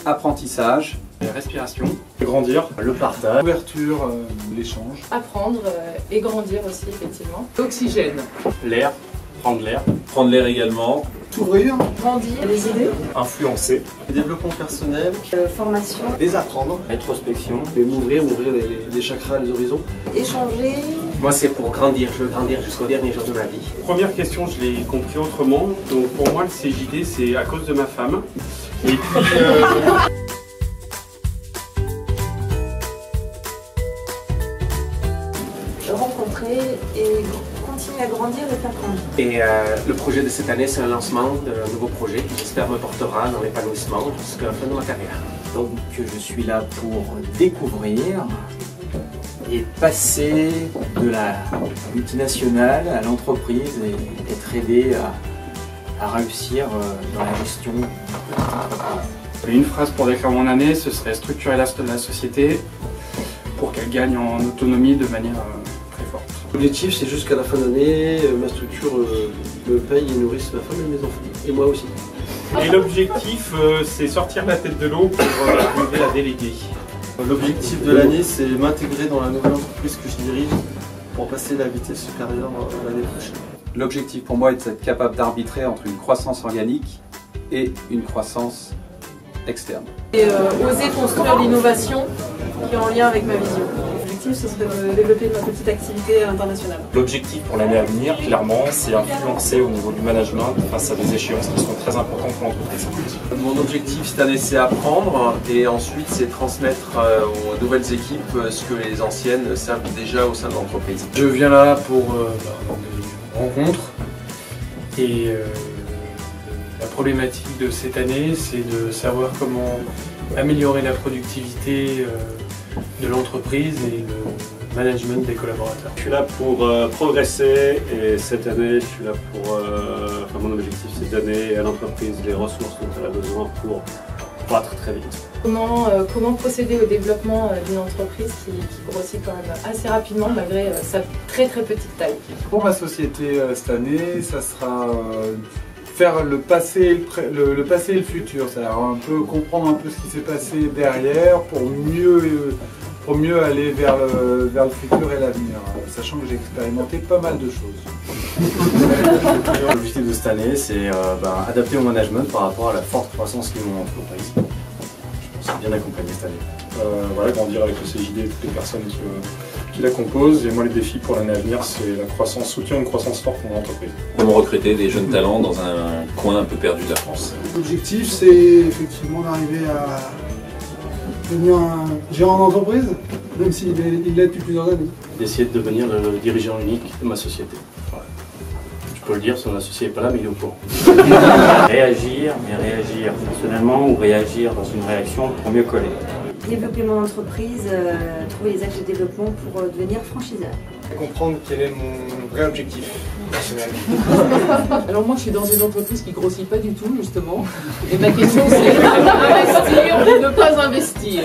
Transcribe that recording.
apprentissage, respiration, grandir, le partage, ouverture, l'échange. Apprendre et grandir aussi, effectivement. L'oxygène. l'air, prendre l'air. Prendre l'air également. S'ouvrir. Grandir, les idées. Influencer. Développement personnel. Formation. Désapprendre. Introspection. M'ouvrir les chakras, les horizons. Échanger. Moi c'est pour grandir, je veux grandir jusqu'au dernier jour de ma vie. Première question, je l'ai compris autrement. Donc pour moi le CJD c'est à cause de ma femme. Et puis... rencontrer et continuer à grandir et faire grandir. Et le projet de cette année, c'est un lancement d'un nouveau projet qui j'espère me portera dans l'épanouissement jusqu'à la fin de ma carrière. Donc je suis là pour découvrir et passer de la multinationale à l'entreprise et être aidé à réussir dans la gestion de l'entreprise. Une phrase pour décrire mon année, ce serait structurer la société pour qu'elle gagne en autonomie de manière très forte. L'objectif, c'est jusqu'à la fin d'année, ma structure me paye et nourrisse ma femme et mes enfants. Et moi aussi. Et l'objectif, c'est sortir la tête de l'eau pour arriver à déléguer. L'objectif de l'année, c'est m'intégrer dans la nouvelle entreprise que je dirige pour passer la vitesse supérieure l'année prochaine. L'objectif pour moi est d'être capable d'arbitrer entre une croissance organique et une croissance externe. Et oser construire l'innovation qui est en lien avec ma vision. L'objectif, ce serait de développer ma petite activité internationale. L'objectif pour l'année à venir, clairement, c'est influencer au niveau du management face à des échéances qui sont très importantes pour l'entreprise. Mon objectif cette année c'est apprendre et ensuite c'est transmettre aux nouvelles équipes ce que les anciennes savent déjà au sein de l'entreprise. Je viens là pour des rencontres et la problématique de cette année c'est de savoir comment améliorer la productivité de l'entreprise et le management des collaborateurs. Je suis là pour progresser et cette année, je suis là pour. Mon objectif, c'est de donner à l'entreprise les ressources dont elle a besoin pour croître très vite. Comment procéder au développement d'une entreprise qui grossit quand même assez rapidement malgré sa très petite taille. Pour ma société cette année, ça sera faire le passé et le futur, c'est-à-dire un peu comprendre un peu ce qui s'est passé derrière pour mieux aller vers le futur et l'avenir, sachant que j'ai expérimenté pas mal de choses. L'objectif de cette année, c'est adapter mon management par rapport à la forte croissance qu'est mon entreprise. Je pense bien accompagné cette année. Grandir avec le CJD et toutes les personnes qui la composent. Et moi, les défis pour l'année à venir, c'est la croissance, soutenir une croissance forte pour mon entreprise. Comment recruter des jeunes talents dans un coin un peu perdu de la France. L'objectif, c'est effectivement d'arriver à devenir un gérant d'entreprise, même s'il l'est depuis plusieurs années. D'essayer de devenir le dirigeant unique de ma société. Voilà. Je peux le dire, son associé n'est pas là, mais il est au courant. Réagir, mais réagir fonctionnellement ou réagir dans une réaction pour mieux coller. Développer mon entreprise, trouver les axes de développement pour devenir franchiseur. Comprendre quel est mon vrai objectif personnel. Alors moi je suis dans une entreprise qui grossit pas du tout justement. Et ma question c'est investir ou ne pas investir.